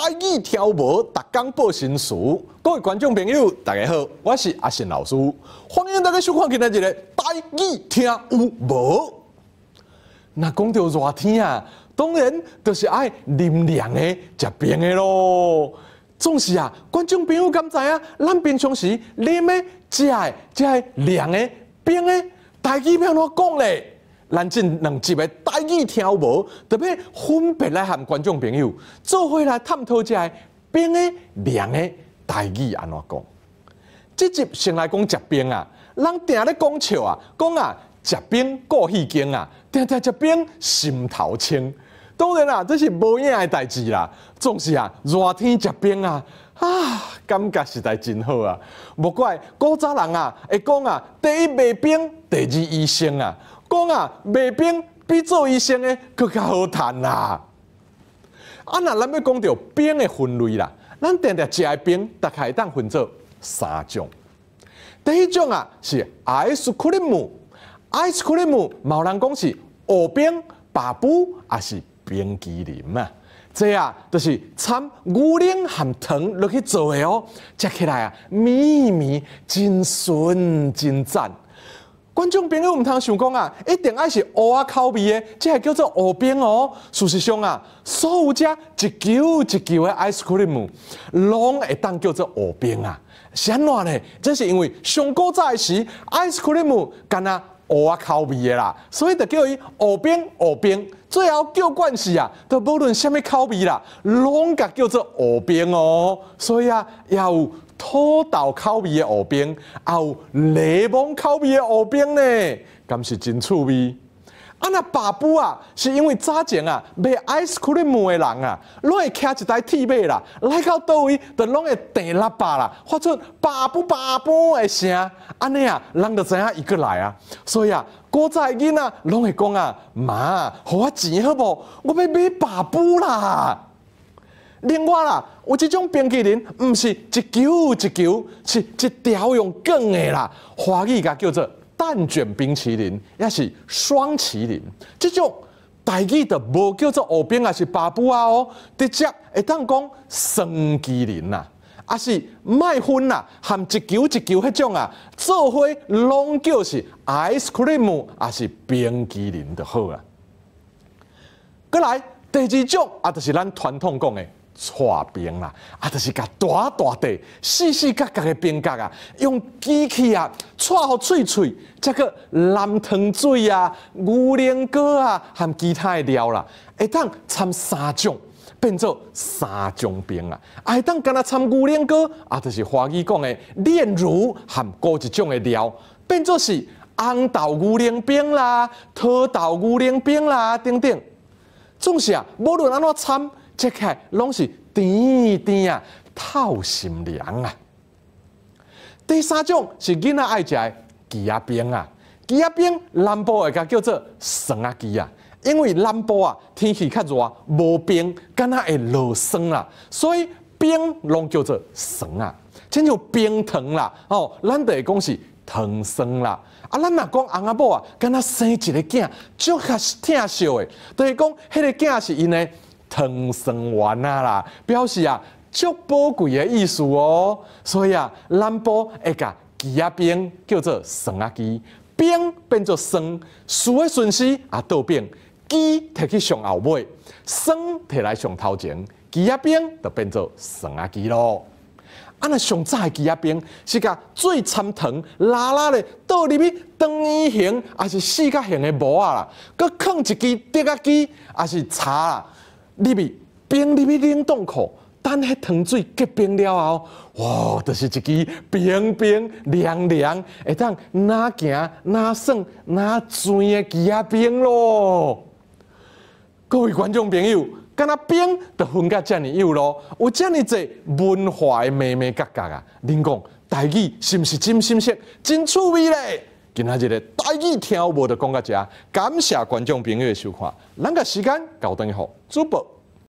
台语听有无，逐工报新词。各位观众朋友，大家好，我是阿信老师，欢迎大家收看今日一个台语听有无。那讲到热天啊，当然就是爱啉凉的、食冰的咯。总是啊，观众朋友敢知影，咱平常时啉的、食的、这凉的、冰的，台语要安怎讲咧？咱这两集的台语听有无，特别分别来和观众朋友做伙来探讨这冰的、凉的台语安怎讲。这集先来讲食冰啊，人定咧讲笑啊，讲啊食冰过戏经啊，定定食冰心头清。当然啦，这是无影的代志啦。总是啊，热天食冰啊，感觉实在真好啊。莫怪古早人啊会讲啊，第一卖冰，第二医生啊。讲啊，卖冰比做医生的更较好赚啦。那咱要讲到冰的分类啦，咱定定食的冰大概会当分做三种。第一种啊是 ice cream，ice cream 某人讲是乌冰、白布，也是冰淇淋啊。这啊就是掺牛奶和糖落去做的哦，食起来啊绵绵真顺真赞。观众朋友唔通想讲啊，一定爱是乌啊口味的，这系叫做乌冰哦。事实上啊，所有只一球一球的 ice cream， 拢会当叫做乌冰啊。是安怎呢？这是因为上古早时 ice cream 干那乌啊口味的啦，所以就叫伊乌冰乌冰。最后叫惯势啊，都无论什么口味啦，拢甲叫做乌冰哦。所以啊，也有土豆口味的乌冰，也有柠檬口味的乌冰呢，敢是真趣味。那爸母啊，是因为早前啊卖 ice cream 的人啊，拢会骑一台铁马啦，来到倒位就拢会电喇叭啦，发出爸母爸母的声，安尼啊，人就知影伊过来啊。所以啊，古早的囡仔拢会讲啊，妈，给我钱好无？我要买爸母啦。另外啦，有这种冰淇淋，唔是一球一球，是一条用卷的啦，华语甲叫做蛋卷冰淇淋，也是双淇淋。这种台语就无叫做乌冰，也是白布啊哦，直接会当讲双淇淋啦，也是麦粉啦，含一球一球迄种啊，做伙拢叫是 ice cream， 也是冰淇淋就好啦。过来第二种啊，就是咱传统讲的搓冰啦，就是甲大大地、细细角角的冰角啊，用机器啊搓好脆脆，再个蓝糖水啊、牛奶糕啊，和其他的料啦，会当掺三种，变做三种冰啊。会当干那掺牛奶糕，就是华语讲的炼乳和高一种的料，变做是红豆牛奶冰啦、土豆牛奶冰啦等等。总是啊，无论安怎掺。食起来拢是甜甜啊，透心凉啊。第三种是囡仔爱食的鸡仔冰啊，鸡仔冰南部会甲叫做酸仔鸡啊，因为南部啊天气较热，无冰，敢若会落霜啦，所以冰拢叫做酸啊。亲像冰糖啦，咱就会讲是糖霜啦。咱若讲翁仔某啊，敢若生一个囝，足较疼惜的，就会讲迄个囝是因的糖霜丸啊啦，表示啊足宝贵的意思哦。所以啊，南部会甲鸡仔冰叫做酸仔鸡，冰变做酸，事的顺序啊倒变，鸡摕去上后尾，酸摕来上头前，鸡仔冰就变做酸仔鸡咯。那上早的鸡仔冰是甲水掺糖拉拉的倒入去长圆形，还是四角形的模啊啦，佮放一支竹仔鸡，还是茶啦。入去冰入去冷冻库，等迄糖水结冰了后，哇，就是一支冰冰凉凉，会当哪行哪爽哪醉的鸡仔冰咯。各位观众朋友，敢若冰就分甲遮尔幼咯，有遮尔济文化的眉眉角角啊。恁讲台语是毋是真深色、真趣味咧？今仔日的台语听有无就讲到这，感谢观众朋友的收看，咱个时间交等予主播。